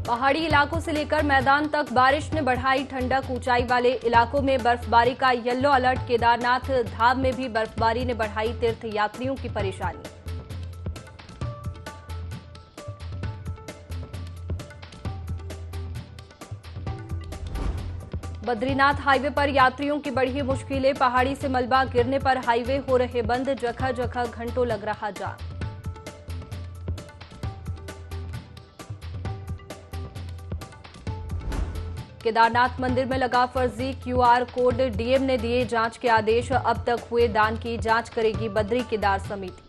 पहाड़ी इलाकों से लेकर मैदान तक बारिश ने बढ़ाई ठंडक। ऊंचाई वाले इलाकों में बर्फबारी का येलो अलर्ट। केदारनाथ धाम में भी बर्फबारी ने बढ़ाई तीर्थ यात्रियों की परेशानी। बद्रीनाथ हाईवे पर यात्रियों की बढ़ी मुश्किलें। पहाड़ी से मलबा गिरने पर हाईवे हो रहे बंद। जगह जगह घंटों लग रहा जाम। केदारनाथ मंदिर में लगा फर्जी क्यूआर कोड। डीएम ने दिए जांच के आदेश। अब तक हुए दान की जांच करेगी बद्री केदार समिति।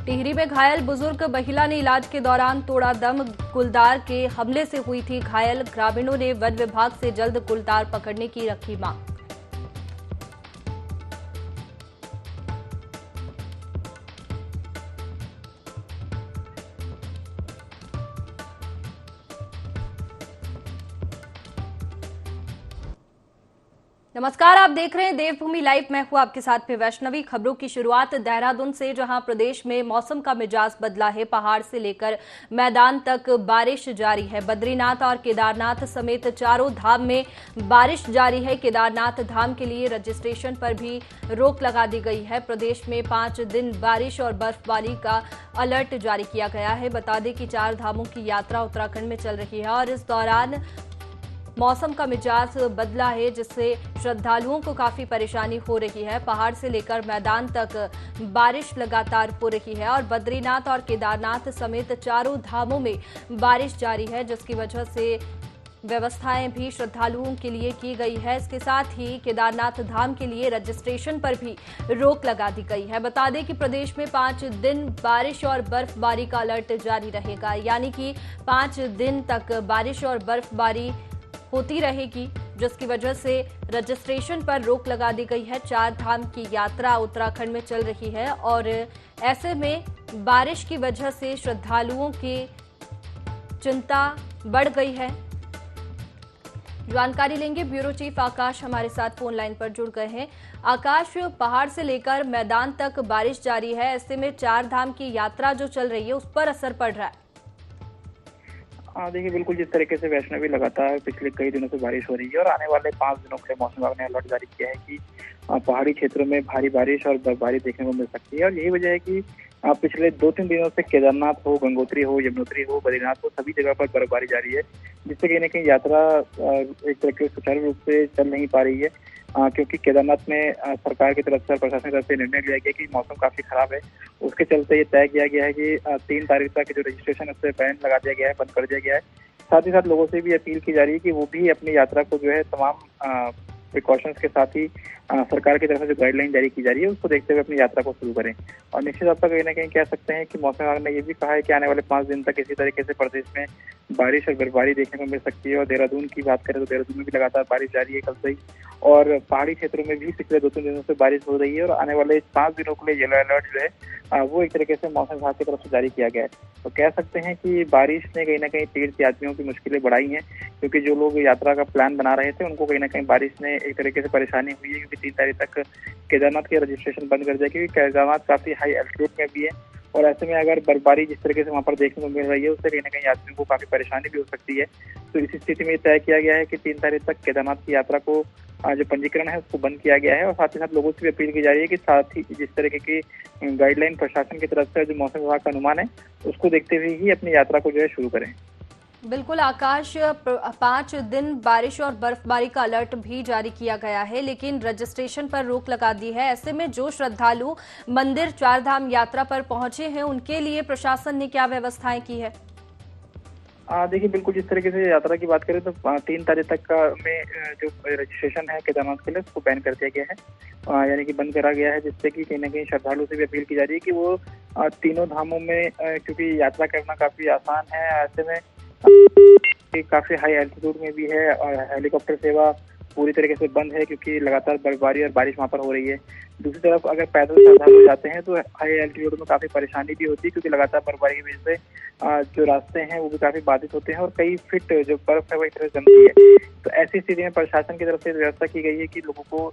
टिहरी में घायल बुजुर्ग महिला ने इलाज के दौरान तोड़ा दम। गुलदार के हमले से हुई थी घायल। ग्रामीणों ने वन विभाग से जल्द गुलदार पकड़ने की रखी मांग। नमस्कार, आप देख रहे हैं देवभूमि लाइव। मैं हूं आपके साथ में वैष्णवी। खबरों की शुरुआत देहरादून से, जहां प्रदेश में मौसम का मिजाज बदला है। पहाड़ से लेकर मैदान तक बारिश जारी है। बद्रीनाथ और केदारनाथ समेत चारों धाम में बारिश जारी है। केदारनाथ धाम के लिए रजिस्ट्रेशन पर भी रोक लगा दी गई है। प्रदेश में 5 दिन बारिश और बर्फबारी का अलर्ट जारी किया गया है। बता दें कि 4 धामों की यात्रा उत्तराखंड में चल रही है और इस दौरान मौसम का मिजाज बदला है, जिससे श्रद्धालुओं को काफी परेशानी हो रही है। पहाड़ से लेकर मैदान तक बारिश लगातार हो रही है और बद्रीनाथ और केदारनाथ समेत चारों धामों में बारिश जारी है, जिसकी वजह से व्यवस्थाएं भी श्रद्धालुओं के लिए की गई है। इसके साथ ही केदारनाथ धाम के लिए रजिस्ट्रेशन पर भी रोक लगा दी गई है। बता दें कि प्रदेश में 5 दिन बारिश और बर्फबारी का अलर्ट जारी रहेगा, यानी कि 5 दिन तक बारिश और बर्फबारी होती रहेगी, जिसकी वजह से रजिस्ट्रेशन पर रोक लगा दी गई है। 4 धाम की यात्रा उत्तराखंड में चल रही है और ऐसे में बारिश की वजह से श्रद्धालुओं की चिंता बढ़ गई है। जानकारी लेंगे, ब्यूरो चीफ आकाश हमारे साथ फोन लाइन पर जुड़ गए हैं। आकाश, पहाड़ से लेकर मैदान तक बारिश जारी है, ऐसे में 4 धाम की यात्रा जो चल रही है उस पर असर पड़ रहा है। देखिए, बिल्कुल जिस तरीके से वैष्णवी लगातार पिछले कई दिनों से बारिश हो रही है और आने वाले 5 दिनों के लिए मौसम विभाग ने अलर्ट जारी किया है कि पहाड़ी क्षेत्रों में भारी बारिश और बर्फबारी देखने को मिल सकती है। और यही वजह है कि पिछले 2-3 दिनों से केदारनाथ हो, गंगोत्री हो, यमुनोत्री हो, बद्रीनाथ हो, सभी जगह पर बर्फबारी जारी है, जिससे कहीं न कहीं यात्रा एक तरीके से सुचारू रूप से चल नहीं पा रही है। क्योंकि केदारनाथ में सरकार की तरफ से, प्रशासन की तरफ से निर्णय लिया गया कि मौसम काफी खराब है। उसके चलते ये तय किया गया है कि 3 तारीख तक जो रजिस्ट्रेशन है उस पर बैन लगा दिया गया है, बंद कर दिया गया है। साथ ही साथ लोगों से भी अपील की जा रही है कि वो भी अपनी यात्रा को जो है तमाम प्रिकॉशंस के साथ ही सरकार की तरफ से जो गाइडलाइन जारी की जा रही है उसको देखते हुए अपनी यात्रा को शुरू करें। और निश्चित तौर पर कहीं ना कहीं कह सकते हैं कि मौसम विभाग ने ये भी कहा है कि आने वाले 5 दिन तक इसी तरीके से प्रदेश में बारिश और बर्फबारी देखने को मिल सकती है। और देहरादून की बात करें तो देहरादून में भी लगातार बारिश जारी है कल से ही, और पहाड़ी क्षेत्रों में भी पिछले 2-3 दिनों से बारिश हो रही है। और आने वाले 5 दिनों के लिए येलो अलर्ट जो है वो एक तरीके से मौसम विभाग की तरफ से जारी किया गया है। तो कह सकते हैं कि बारिश ने कहीं ना कहीं तीर्थ यात्रियों की मुश्किलें बढ़ाई हैं, क्योंकि जो लोग यात्रा का प्लान बना रहे थे उनको कहीं ना कहीं बारिश ने एक तरीके से परेशानी हुई है, क्योंकि 3 तारीख तक केदारनाथ के रजिस्ट्रेशन बंद कर दिया, क्योंकि केदारनाथ काफी हाई एल्टीट्यूड में भी है। और ऐसे में अगर बर्फबारी जिस तरीके से वहां पर देखने को मिल रही है उससे कहीं ना कहीं यात्रियों को काफी परेशानी भी हो सकती है। तो इस स्थिति में तय किया गया है कि 3 तारीख तक केदारनाथ की यात्रा को जो पंजीकरण है उसको बंद किया गया है। और साथ ही साथ लोगों से भी अपील की जा रही है कि साथ ही जिस तरीके की गाइडलाइन प्रशासन की तरफ से जो मौसम विभाग का अनुमान है उसको देखते हुए ही अपनी यात्रा को जो है शुरू करें। बिल्कुल आकाश, 5 दिन बारिश और बर्फबारी का अलर्ट भी जारी किया गया है, लेकिन रजिस्ट्रेशन पर रोक लगा दी है। ऐसे में जो श्रद्धालु मंदिर 4 धाम यात्रा पर पहुंचे हैं उनके लिए प्रशासन ने क्या व्यवस्थाएं की है? देखिए, बिल्कुल जिस तरीके से यात्रा की बात करें तो 3 तारीख तक का में जो रजिस्ट्रेशन है केदारनाथ के लिए उसको बैन कर दिया गया है, यानी कि बंद करा गया है, जिससे कि कहीं ना कहीं श्रद्धालुओं से भी अपील की जा रही है कि वो तीनों धामों में, क्योंकि यात्रा करना काफी आसान है, ऐसे में काफी हाई एल्टीट्यूड में भी है और हेलीकॉप्टर सेवा पूरी तरीके से बंद है क्योंकि लगातार बर्फबारी और बारिश वहाँ पर हो रही है। दूसरी तरफ अगर पैदल श्रद्धालु जाते हैं तो हाई एल्टीट्यूड में काफी परेशानी भी होती है क्योंकि लगातार बर्फबारी की वजह से जो रास्ते हैं वो भी काफी बाधित होते हैं और कई फीट जो बर्फ है वो एक तरह से जमती है। तो ऐसी स्थिति में प्रशासन की तरफ से व्यवस्था की गई है कि लोगों को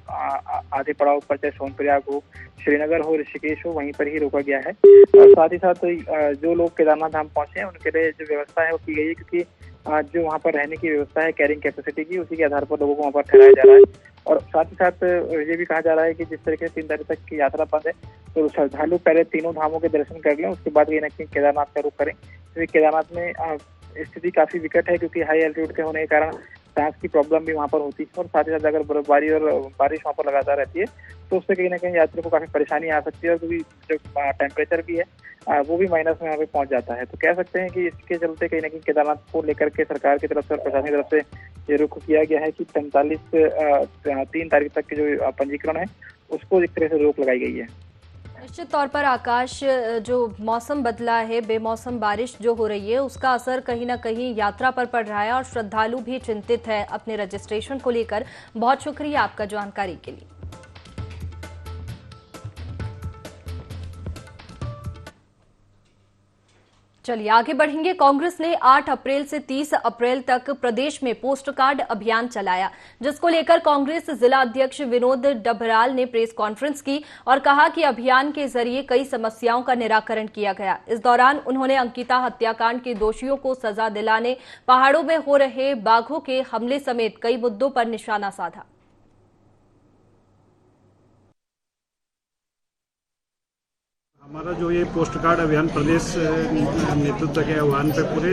आधे पड़ाव पर, चाहे सोनप्रयाग हो, श्रीनगर हो, ऋषिकेश हो, वहीं पर ही रोका गया है। और साथ ही साथ जो लोग केदारनाथ धाम पहुंचे हैं उनके लिए जो व्यवस्था है वो की गई है क्योंकि जो वहाँ पर रहने की व्यवस्था है कैरिंग कैपेसिटी की, उसी के आधार पर लोगों को वहाँ पर ठहराया जा रहा है। और साथ ही साथ ये भी कहा जा रहा है कि जिस तरीके से 3 तारीख तक की यात्रा बंद है तो श्रद्धालु पहले तीनों धामों के दर्शन कर लें, उसके बाद कहीं ना कहीं केदारनाथ का रुख करें क्योंकि केदारनाथ में स्थिति काफी विकट है क्योंकि हाई एल्टीट्यूड के होने के कारण सांस की प्रॉब्लम भी वहाँ पर होती है और साथ ही साथ अगर बर्फबारी और बारिश वहाँ पर लगातार रहती है तो उससे कहीं ना कहीं यात्रियों को काफी परेशानी आ सकती है और क्योंकि जो टेम्परेचर भी है वो भी माइनस में यहाँ पे पहुंच जाता है। तो कह सकते हैं कि इसके चलते कहीं ना कहीं केदारनाथ को लेकर के सरकार की तरफ से और प्रशासन की तरफ से ये रुख किया गया है कि 3 तारीख तक की जो पंजीकरण है उसको एक तरह से रोक लगाई गई है। निश्चित तौर पर आकाश, जो मौसम बदला है, बेमौसम बारिश जो हो रही है उसका असर कहीं ना कहीं यात्रा पर पड़ रहा है और श्रद्धालु भी चिंतित है अपने रजिस्ट्रेशन को लेकर। बहुत शुक्रिया आपका जानकारी के लिए। चलिए आगे बढ़ेंगे। कांग्रेस ने 8 अप्रैल से 30 अप्रैल तक प्रदेश में पोस्ट कार्ड अभियान चलाया, जिसको लेकर कांग्रेस जिला अध्यक्ष विनोद डबराल ने प्रेस कॉन्फ्रेंस की और कहा कि अभियान के जरिए कई समस्याओं का निराकरण किया गया। इस दौरान उन्होंने अंकिता हत्याकांड के दोषियों को सजा दिलाने, पहाड़ों में हो रहे बाघों के हमले समेत कई मुद्दों पर निशाना साधा। हमारा जो ये पोस्ट कार्ड अभियान प्रदेश नेतृत्व के आह्वान पे पूरे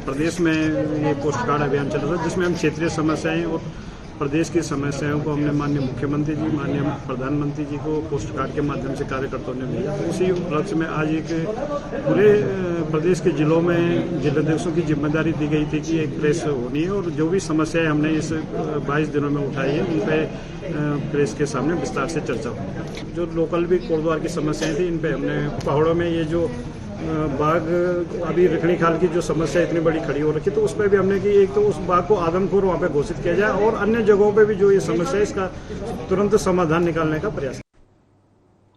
प्रदेश में ये पोस्ट कार्ड अभियान चल रहा था, जिसमें हम क्षेत्रीय समस्याएं और प्रदेश की समस्याओं को हमने माननीय मुख्यमंत्री जी, माननीय प्रधानमंत्री जी को पोस्ट कार्ड के माध्यम से कार्यकर्ताओं ने भेजा। उसी उपलक्ष्य में आज एक पूरे प्रदेश के जिलों में जिलाध्यक्षों की जिम्मेदारी दी गई थी कि एक प्रेस होनी है और जो भी समस्याएं हमने इस 22 दिनों में उठाई है उन पर प्रेस के सामने विस्तार से चर्चा हुई। जो लोकल भी कोटद्वार की समस्याएं थी, इन पे हमने पहाड़ों में ये जो बाघ अभी रिखणी खाल की जो समस्या इतनी बड़ी खड़ी हो रखी, तो उस पर भी हमने कि एक तो उस बाघ को आदमखोर वहाँ पे घोषित किया जाए और अन्य जगहों पे भी जो ये समस्या है इसका तुरंत समाधान निकालने का प्रयास।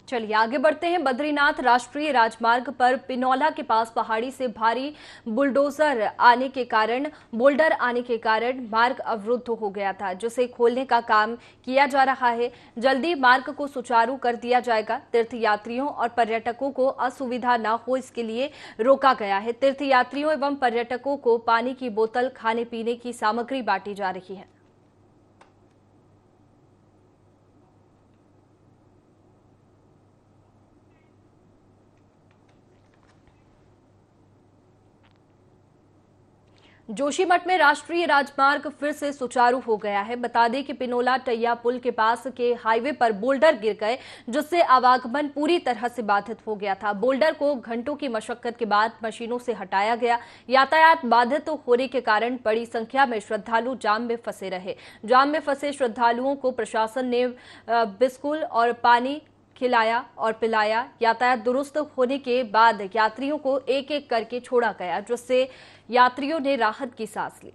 चलिए आगे बढ़ते हैं। बद्रीनाथ राष्ट्रीय राजमार्ग पर पिनौला के पास पहाड़ी से भारी बोल्डर आने के कारण मार्ग अवरुद्ध हो गया था, जिसे खोलने का काम किया जा रहा है। जल्दी मार्ग को सुचारू कर दिया जाएगा। तीर्थयात्रियों और पर्यटकों को असुविधा न हो इसके लिए रोका गया है। तीर्थयात्रियों एवं पर्यटकों को पानी की बोतल, खाने पीने की सामग्री बांटी जा रही है। जोशीमठ में राष्ट्रीय राजमार्ग फिर से सुचारू हो गया है। बता दें कि पिनोला टैया पुल के पास के हाईवे पर बोल्डर गिर गए, जिससे आवागमन पूरी तरह से बाधित हो गया था। बोल्डर को घंटों की मशक्कत के बाद मशीनों से हटाया गया। यातायात बाधित होने के कारण बड़ी संख्या में श्रद्धालु जाम में फंसे रहे। जाम में फंसे श्रद्धालुओं को प्रशासन ने बिस्कुट और पानी खिलाया और पिलाया। यातायात दुरुस्त होने के बाद यात्रियों को एक एक करके छोड़ा गया, जिससे यात्रियों ने राहत की सांस ली।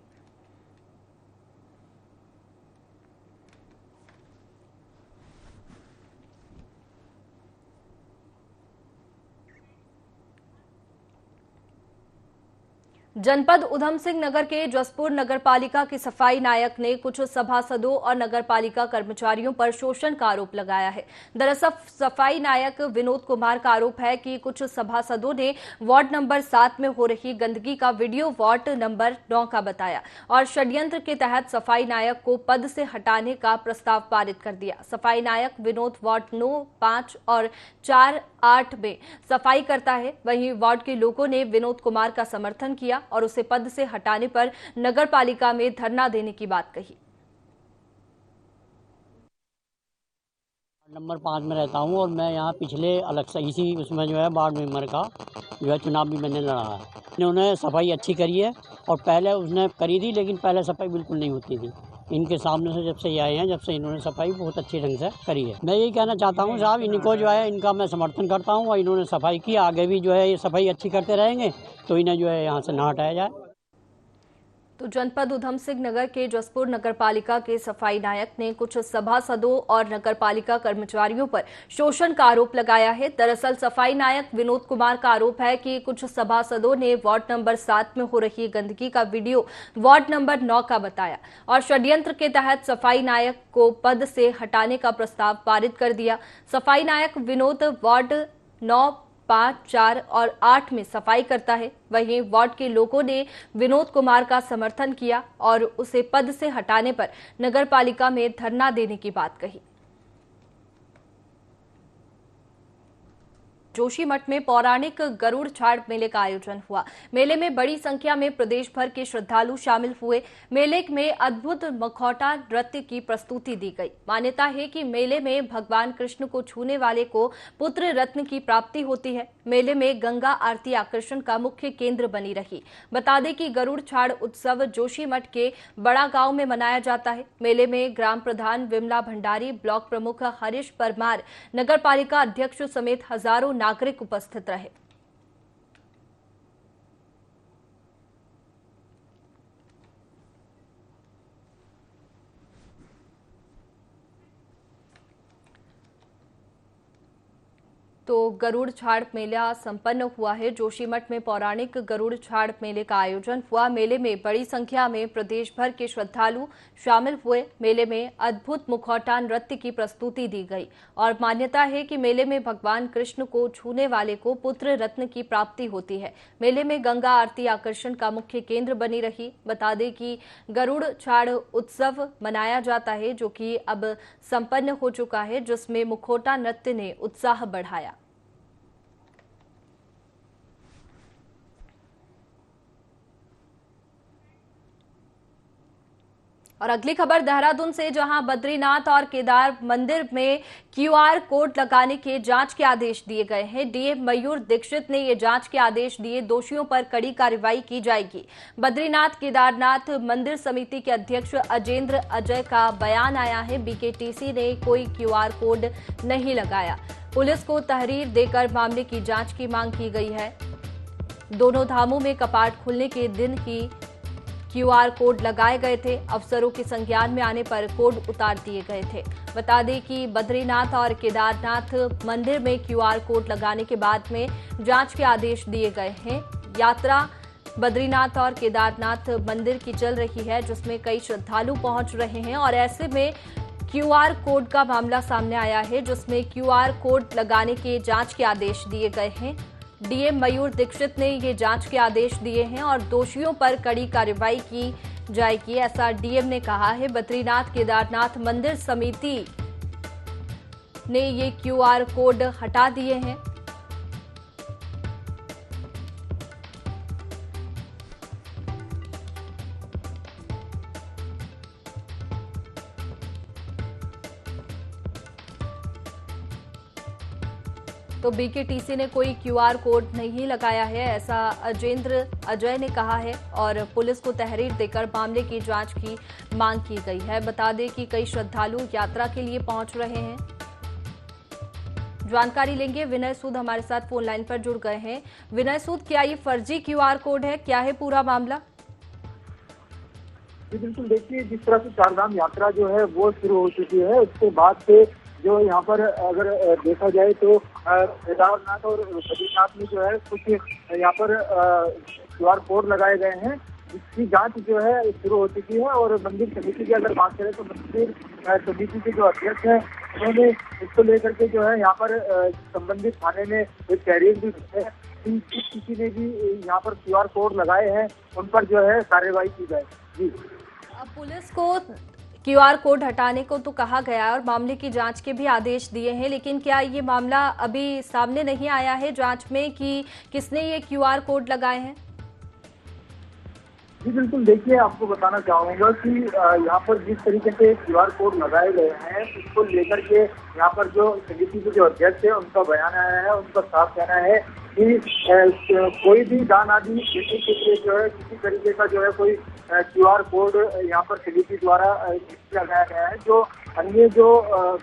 जनपद उधम सिंह नगर के जसपुर नगरपालिका के सफाई नायक ने कुछ सभासदों और नगरपालिका कर्मचारियों पर शोषण का आरोप लगाया है। दरअसल सफाई नायक विनोद कुमार का आरोप है कि कुछ सभासदों ने वार्ड नंबर 7 में हो रही गंदगी का वीडियो वार्ड नंबर 9 का बताया और षड्यंत्र के तहत सफाई नायक को पद से हटाने का प्रस्ताव पारित कर दिया। सफाई नायक विनोद वार्ड 9, 5 और 4, 8 में सफाई करता है। वहीं वार्ड के लोगों ने विनोद कुमार का समर्थन किया और उसे पद से हटाने पर नगरपालिका में धरना देने की बात कही। नंबर 5 में रहता हूं और मैं यहां पिछले अलग से इसी उसमें जो है वार्ड मेंबर का जो है चुनाव भी मैंने लड़ा है। उन्होंने सफाई अच्छी करी है और पहले उसने करी थी, लेकिन पहले सफाई बिल्कुल नहीं होती थी। इनके सामने से जब से ये आए हैं, जब से इन्होंने सफाई बहुत अच्छी ढंग से करी है। मैं यही कहना चाहता हूं साहब, इनको जो है इनका मैं समर्थन करता हूं और इन्होंने सफाई की, आगे भी जो है ये सफाई अच्छी करते रहेंगे तो इन्हें जो है यहाँ से ना हटाया जाए। तो जनपद उधम सिंह नगर के जसपुर नगरपालिका के सफाई नायक ने कुछ सभासदों और नगरपालिका कर्मचारियों पर शोषण का आरोप लगाया है। दरअसल सफाई नायक विनोद कुमार का आरोप है कि कुछ सभासदों ने वार्ड नंबर 7 में हो रही गंदगी का वीडियो वार्ड नंबर 9 का बताया और षड्यंत्र के तहत सफाई नायक को पद से हटाने का प्रस्ताव पारित कर दिया। सफाई नायक विनोद वार्ड 9, 5, 4 और 8 में सफाई करता है। वहीं वार्ड के लोगों ने विनोद कुमार का समर्थन किया और उसे पद से हटाने पर नगरपालिका में धरना देने की बात कही। जोशीमठ में पौराणिक गरुड़ छाड़ मेले का आयोजन हुआ। मेले में बड़ी संख्या में प्रदेश भर के श्रद्धालु शामिल हुए। मेले में अद्भुत मखौटा नृत्य की प्रस्तुति दी गई। मान्यता है कि मेले में भगवान कृष्ण को छूने वाले को पुत्र रत्न की प्राप्ति होती है। मेले में गंगा आरती आकर्षण का मुख्य केंद्र बनी रही। बता दें कि गरुड़ छाड़ उत्सव जोशीमठ के बड़ा गांव में मनाया जाता है। मेले में ग्राम प्रधान विमला भंडारी, ब्लॉक प्रमुख हरीश परमार, नगरपालिका अध्यक्ष समेत हजारों नागरिक उपस्थित रहे। तो गरुड़ छाड़ मेला संपन्न हुआ है। जोशीमठ में पौराणिक गरुड़ छाड़ मेले का आयोजन हुआ। मेले में बड़ी संख्या में प्रदेश भर के श्रद्धालु शामिल हुए। मेले में अद्भुत मुखौटा नृत्य की प्रस्तुति दी गई और मान्यता है कि मेले में भगवान कृष्ण को छूने वाले को पुत्र रत्न की प्राप्ति होती है। मेले में गंगा आरती आकर्षण का मुख्य केंद्र बनी रही। बता दें कि गरुड़ छाड़ उत्सव मनाया जाता है, जो कि अब संपन्न हो चुका है, जिसमें मुखौटा नृत्य ने उत्साह बढ़ाया। और अगली खबर देहरादून से, जहां बद्रीनाथ और केदार मंदिर में QR कोड लगाने के जांच के आदेश दिए गए हैं। डीएम मयूर दीक्षित ने ये जांच के आदेश दिए। दोषियों पर कड़ी कार्रवाई की जाएगी। बद्रीनाथ केदारनाथ मंदिर समिति के अध्यक्ष अजेंद्र अजय का बयान आया है। BKTC ने कोई QR कोड नहीं लगाया। पुलिस को तहरीर देकर मामले की जांच की मांग की गई है। दोनों धामों में कपाट खुलने के दिन ही QR कोड लगाए गए थे। अफसरों के संज्ञान में आने पर कोड उतार दिए गए थे। बता दें कि बद्रीनाथ और केदारनाथ मंदिर में QR कोड लगाने के बाद में जांच के आदेश दिए गए हैं। यात्रा बद्रीनाथ और केदारनाथ मंदिर की चल रही है, जिसमें कई श्रद्धालु पहुंच रहे हैं और ऐसे में QR कोड का मामला सामने आया है, जिसमें QR कोड लगाने के जांच के आदेश दिए गए हैं। डीएम मयूर दीक्षित ने ये जांच के आदेश दिए हैं और दोषियों पर कड़ी कार्रवाई की जाएगी, ऐसा डीएम ने कहा है। बद्रीनाथ केदारनाथ मंदिर समिति ने ये QR कोड हटा दिए हैं। तो BKTC ने कोई QR कोड नहीं लगाया है, ऐसा अजेंद्र अजय ने कहा है और पुलिस को तहरीर देकर मामले की जांच की मांग की गई है। बता दें कि कई श्रद्धालु यात्रा के लिए पहुंच रहे हैं। जानकारी लेंगे, विनय सूद हमारे साथ फोन लाइन पर जुड़ गए हैं। विनय सूद, क्या ये फर्जी QR कोड है? क्या है पूरा मामला? जी बिल्कुल, देखिए जिस तरह से चारधाम यात्रा जो है वो शुरू हो चुकी है, उसके बाद से जो यहाँ पर अगर देखा जाए तो केदारनाथ और बद्रीनाथ में जो है कुछ यहाँ पर QR कोड लगाए गए हैं, जिसकी जांच जो है शुरू हो चुकी है। और मंदिर समिति की अगर बात करें तो मंदिर समिति के जो अध्यक्ष हैं उन्होंने इसको लेकर के जो है यहाँ पर संबंधित थाने में एक तहरीर भी दी है। किसी ने भी यहाँ पर QR कोड लगाए हैं उन पर जो है कार्रवाई की जाए। जी, पुलिस को QR कोड हटाने को तो कहा गया है और मामले की जांच के भी आदेश दिए हैं, लेकिन क्या ये मामला अभी सामने नहीं आया है जांच में कि किसने ये QR कोड लगाए हैं? जी बिल्कुल, देखिए आपको बताना चाहूँगा कि यहाँ पर जिस तरीके से QR कोड लगाए गए हैं उसको लेकर के यहाँ पर जो समिति के जो अध्यक्ष है उनका बयान आया है। उनका साफ कहना है कि कोई भी दान आदि देने के लिए जो है किसी तरीके का जो है कोई QR कोड यहाँ पर समिति द्वारा लगाया गया है। जो अन्य जो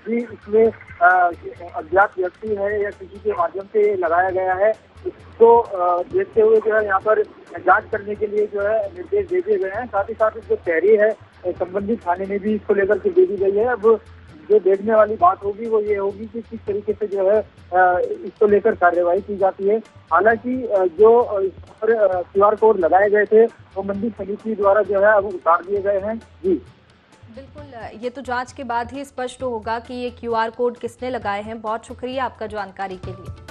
भी इसमें अज्ञात व्यक्ति है या किसी के माध्यम से लगाया गया है, इसको देखते हुए जो है यहाँ पर जांच करने के लिए जो है निर्देश दे दिए गए हैं। साथ ही साथ जो तहरीर है संबंधित थाने में भी इसको लेकर के दे दी गई है। अब जो देखने वाली बात होगी वो ये होगी कि किस तरीके से जो है इसको लेकर कार्यवाही की जाती है। हालांकि जो इस पर QR कोड लगाए गए थे वो मंदिर समिति द्वारा जो है अब उतार दिए गए हैं। जी बिल्कुल, ये तो जांच के बाद ही स्पष्ट होगा कि ये QR कोड किसने लगाए हैं। बहुत शुक्रिया आपका जानकारी के लिए।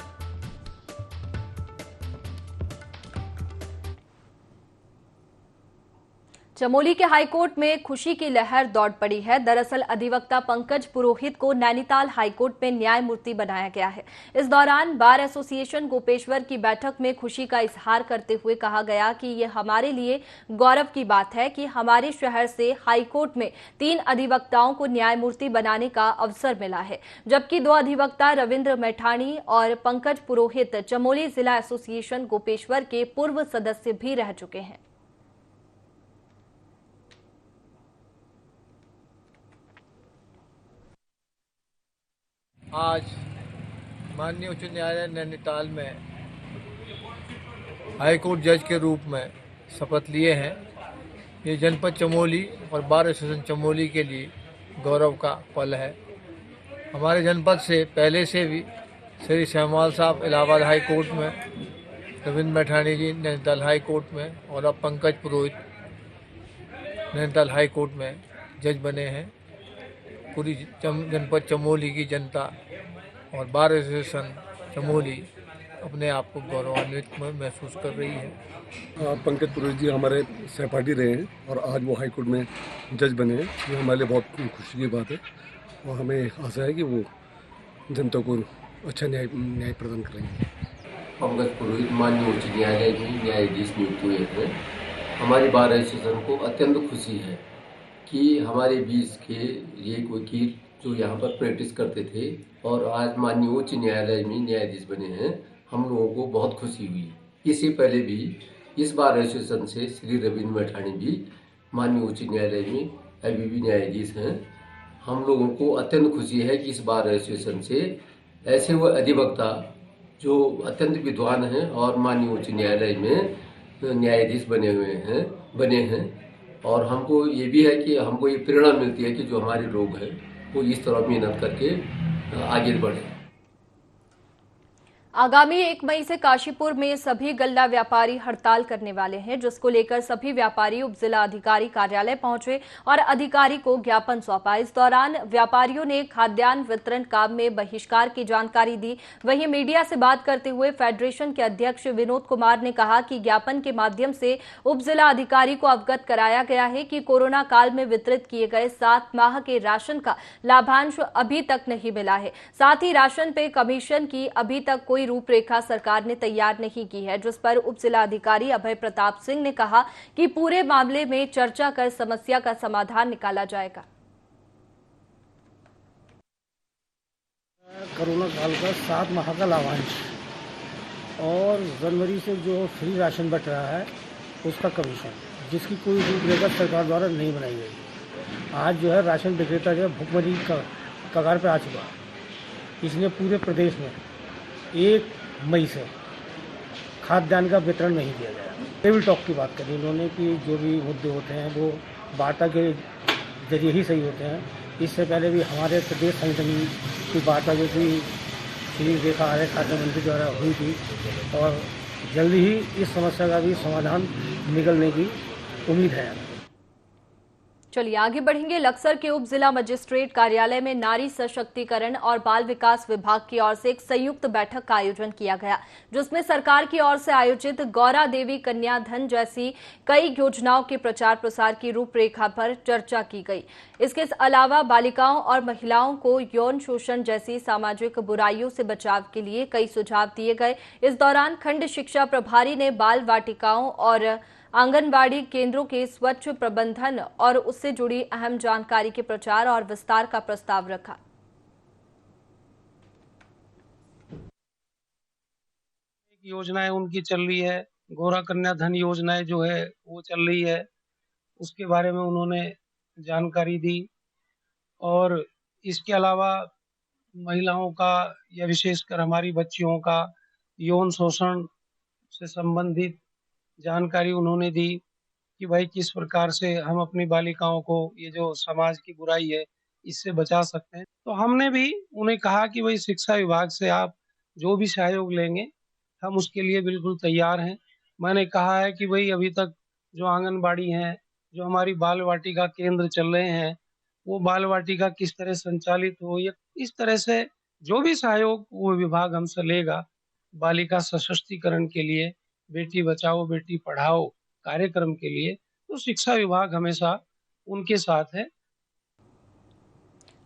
चमोली के हाईकोर्ट में खुशी की लहर दौड़ पड़ी है। दरअसल अधिवक्ता पंकज पुरोहित को नैनीताल हाईकोर्ट में न्यायमूर्ति बनाया गया है। इस दौरान बार एसोसिएशन गोपेश्वर की बैठक में खुशी का इजहार करते हुए कहा गया कि ये हमारे लिए गौरव की बात है कि हमारे शहर से हाईकोर्ट में 3 अधिवक्ताओं को न्यायमूर्ति बनाने का अवसर मिला है, जबकि 2 अधिवक्ता रविंद्र मैठाणी और पंकज पुरोहित चमोली जिला एसोसिएशन गोपेश्वर के पूर्व सदस्य भी रह चुके हैं। आज माननीय उच्च न्यायालय नैनीताल में हाईकोर्ट जज के रूप में शपथ लिए हैं। ये जनपद चमोली और बार एसोसिएशन चमोली के लिए गौरव का पल है। हमारे जनपद से पहले से भी श्री श्यामवाल साहब इलाहाबाद हाई कोर्ट में, रविंद्र मैठाणी जी नैनीताल हाई कोर्ट में और अब पंकज पुरोहित नैनीताल हाई कोर्ट में जज बने हैं। पूरी जनपद चमोली की जनता और बार एसोसिएशन चमोली अपने आप को गौरवान्वित महसूस कर रही है। पंकज पुरोहित जी हमारे सहपाठी रहे हैं और आज वो हाई कोर्ट में जज बने हैं। ये हमारे लिए बहुत खुशी की बात है और हमें आशा है कि वो जनता को अच्छा न्याय प्रदान करेंगे। पंकज पुरोहित माननीय उच्च न्यायालय में न्यायाधीश नियुक्त हुए हैं। हमारी बार एसोसिएशन को अत्यंत खुशी है कि हमारे बीच के ये वकील जो यहाँ पर प्रैक्टिस करते थे और आज माननीय उच्च न्यायालय में न्यायाधीश बने हैं, हम लोगों को बहुत खुशी हुई। इससे पहले भी इस बार एसोसिएशन से श्री रविंद्र मैठाणी भी माननीय उच्च न्यायालय में अभी भी न्यायाधीश हैं। हम लोगों को अत्यंत खुशी है कि इस बार एसोसिएशन से ऐसे वो अधिवक्ता जो अत्यंत विद्वान हैं और माननीय उच्च न्यायालय में न्यायाधीश बने हैं और हमको ये भी है कि हमको ये प्रेरणा मिलती है कि जो हमारे लोग हैं वो इस तरह मेहनत करके आगे बढ़े। आगामी 1 मई से काशीपुर में सभी गल्ला व्यापारी हड़ताल करने वाले हैं, जिसको लेकर सभी व्यापारी उप जिला अधिकारी कार्यालय पहुंचे और अधिकारी को ज्ञापन सौंपा। इस दौरान व्यापारियों ने खाद्यान्न वितरण काम में बहिष्कार की जानकारी दी। वहीं मीडिया से बात करते हुए फेडरेशन के अध्यक्ष विनोद कुमार ने कहा कि ज्ञापन के माध्यम से उप जिला अधिकारी को अवगत कराया गया है कि कोरोना काल में वितरित किए गए 7 माह के राशन का लाभांश अभी तक नहीं मिला है। साथ ही राशन पे कमीशन की अभी तक कोई रूपरेखा सरकार ने तैयार नहीं की है, जिस पर उप जिला अधिकारी अभय प्रताप सिंह ने कहा कि पूरे मामले में चर्चा कर समस्या का समाधान निकाला जाएगा। कोरोना काल का 7 माह का लाभांश और जनवरी से जो फ्री राशन बट रहा है उसका कमीशन, जिसकी कोई रूपरेखा सरकार द्वारा नहीं बनाई गई। आज जो है राशन विक्रेता जो भुखमरी का कगार पर आ चुका है। इसलिए पूरे प्रदेश में 1 मई से खाद्यान्न का वितरण नहीं किया जाएगा। टेबल टॉक की बात करी उन्होंने कि जो भी मुद्दे होते हैं वो वार्ता के जरिए ही सही होते हैं। इससे पहले भी हमारे प्रदेश संगठन की वार्ता जो थी श्री रेखा आर्य खाद्य मंत्री द्वारा हुई थी और जल्दी ही इस समस्या का भी समाधान निकलने की उम्मीद है। चलिए आगे बढ़ेंगे। लक्सर के उप जिला मजिस्ट्रेट कार्यालय में नारी सशक्तिकरण और बाल विकास विभाग की ओर से एक संयुक्त बैठक का आयोजन किया गया, जिसमें सरकार की ओर से आयोजित गौरा देवी कन्या धन जैसी कई योजनाओं के प्रचार प्रसार की रूपरेखा पर चर्चा की गई। इसके अलावा बालिकाओं और महिलाओं को यौन शोषण जैसी सामाजिक बुराइयों से बचाव के लिए कई सुझाव दिए गए। इस दौरान खंड शिक्षा प्रभारी ने बाल वाटिकाओं और आंगनबाड़ी केंद्रों के स्वच्छ प्रबंधन और उससे जुड़ी अहम जानकारी के प्रचार और विस्तार का प्रस्ताव रखा। योजनाएं उनकी चल रही है, गौरा कन्या धन योजनाएं जो है वो चल रही है, उसके बारे में उन्होंने जानकारी दी। और इसके अलावा महिलाओं का या विशेषकर हमारी बच्चियों का यौन शोषण से संबंधित जानकारी उन्होंने दी कि भाई किस प्रकार से हम अपनी बालिकाओं को ये जो समाज की बुराई है इससे बचा सकते हैं। तो हमने भी उन्हें कहा कि भाई शिक्षा विभाग से आप जो भी सहयोग लेंगे हम उसके लिए बिल्कुल तैयार हैं। मैंने कहा है कि भाई अभी तक जो आंगनबाड़ी हैं, जो हमारी बाल वाटिका केंद्र चल रहे हैं, वो बाल वाटिका किस तरह संचालित हो, या इस तरह से जो भी सहयोग वो विभाग हमसे लेगा बालिका सशक्तिकरण के लिए, बेटी बचाओ बेटी पढ़ाओ कार्यक्रम के लिए, तो शिक्षा विभाग हमेशा उनके साथ है।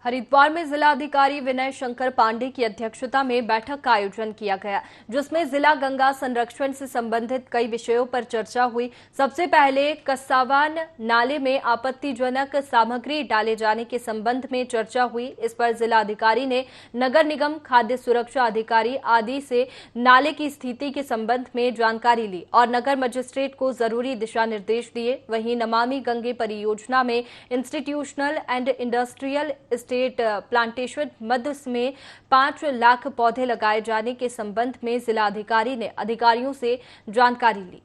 हरिद्वार में जिला अधिकारी विनय शंकर पांडे की अध्यक्षता में बैठक का आयोजन किया गया, जिसमें जिला गंगा संरक्षण से संबंधित कई विषयों पर चर्चा हुई। सबसे पहले कस्सावान नाले में आपत्तिजनक सामग्री डाले जाने के संबंध में चर्चा हुई। इस पर जिला अधिकारी ने नगर निगम, खाद्य सुरक्षा अधिकारी आदि से नाले की स्थिति के संबंध में जानकारी ली और नगर मजिस्ट्रेट को जरूरी दिशा निर्देश दिए। वहीं नमामि गंगे परियोजना में institutional and industrial state plantation मध्य में 5 लाख पौधे लगाए जाने के संबंध में जिलाधिकारी ने अधिकारियों से जानकारी ली।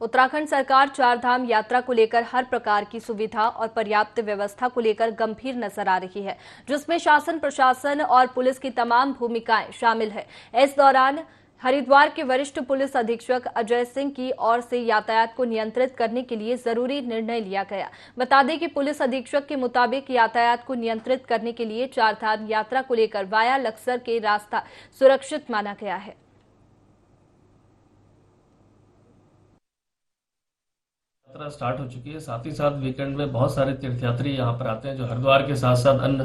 उत्तराखंड सरकार चारधाम यात्रा को लेकर हर प्रकार की सुविधा और पर्याप्त व्यवस्था को लेकर गंभीर नजर आ रही है, जिसमें शासन, प्रशासन और पुलिस की तमाम भूमिकाएं शामिल है। इस दौरान हरिद्वार के वरिष्ठ पुलिस अधीक्षक अजय सिंह की ओर से यातायात को नियंत्रित करने के लिए जरूरी निर्णय लिया गया। बता दें कि पुलिस अधीक्षक के मुताबिक यातायात को नियंत्रित करने के लिए चारधाम यात्रा को लेकर वाया लक्सर के रास्ता सुरक्षित माना गया है। यात्रा स्टार्ट हो चुकी है। साथ ही साथ वीकेंड में बहुत सारे तीर्थयात्री यहाँ पर आते हैं, जो हरिद्वार के साथ साथ अन्य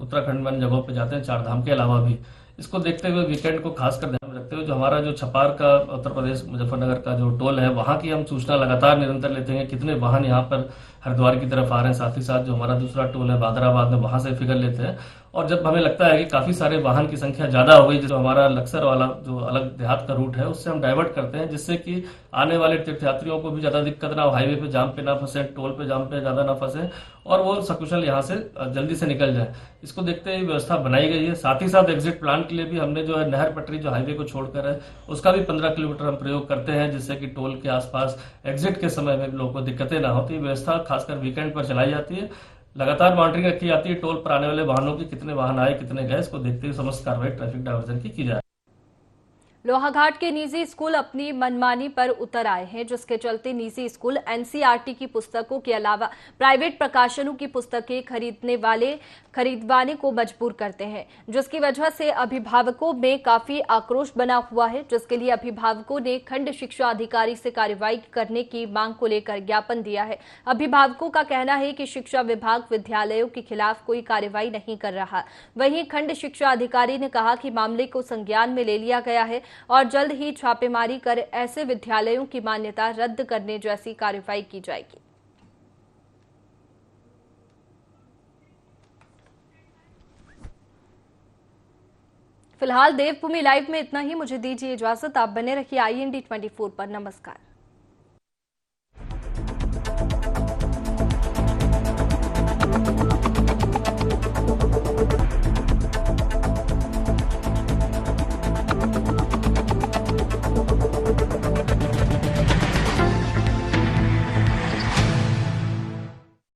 उत्तराखंड में अन्य जगहों पर जाते हैं, चारधाम के अलावा भी। इसको देखते हुए वीकेंड को खासकर ध्यान में रखते हुए जो हमारा जो छपार का उत्तर प्रदेश मुजफ्फरनगर का जो टोल है, वहां की हम सूचना लगातार निरंतर लेते हैं, कितने वाहन यहाँ पर हरिद्वार की तरफ आ रहे हैं। साथ ही साथ जो हमारा दूसरा टोल है बादराबाद में, वहां से फिगर लेते हैं। और जब हमें लगता है कि काफी सारे वाहन की संख्या ज्यादा हो गई, जो हमारा लक्सर वाला जो अलग देहात का रूट है उससे हम डाइवर्ट करते हैं, जिससे कि आने वाले तीर्थयात्रियों को भी ज्यादा दिक्कत ना हो, हाईवे पे जाम पे ना फंसे, टोल पे जाम पे ज्यादा ना फंसे और वो सकुशल यहाँ से जल्दी से निकल जाए। इसको देखते हुए व्यवस्था बनाई गई है। साथ ही साथ एग्जिट प्लान के लिए भी हमने जो है नहर पटरी जो हाईवे को छोड़कर है उसका भी 15 किलोमीटर हम प्रयोग करते हैं, जिससे कि टोल के आसपास एग्जिट के समय में लोगों को दिक्कतें ना होती। व्यवस्था खासकर वीकेंड पर चलाई जाती है। लगातार मॉनिटरिंग रखी जाती है टोल पर आने वाले वाहनों की, कितने वाहन आए कितने गए, इसको देखते हुए समस्त कार्रवाई ट्रैफिक डायवर्जन की जाए। लोहाघाट के निजी स्कूल अपनी मनमानी पर उतर आए हैं, जिसके चलते निजी स्कूल एनसीईआरटी की पुस्तकों के अलावा प्राइवेट प्रकाशनों की पुस्तकें खरीदवाने को मजबूर करते हैं, जिसकी वजह से अभिभावकों में काफी आक्रोश बना हुआ है, जिसके लिए अभिभावकों ने खंड शिक्षा अधिकारी से कार्रवाई करने की मांग को लेकर ज्ञापन दिया है। अभिभावकों का कहना है कि शिक्षा विभाग विद्यालयों के खिलाफ कोई कार्रवाई नहीं कर रहा। वहीं खंड शिक्षा अधिकारी ने कहा कि मामले को संज्ञान में ले लिया गया है और जल्द ही छापेमारी कर ऐसे विद्यालयों की मान्यता रद्द करने जैसी कार्रवाई की जाएगी। फिलहाल देवभूमि लाइव में इतना ही। मुझे दीजिए इजाजत। आप बने रखिए IND 24 पर। नमस्कार।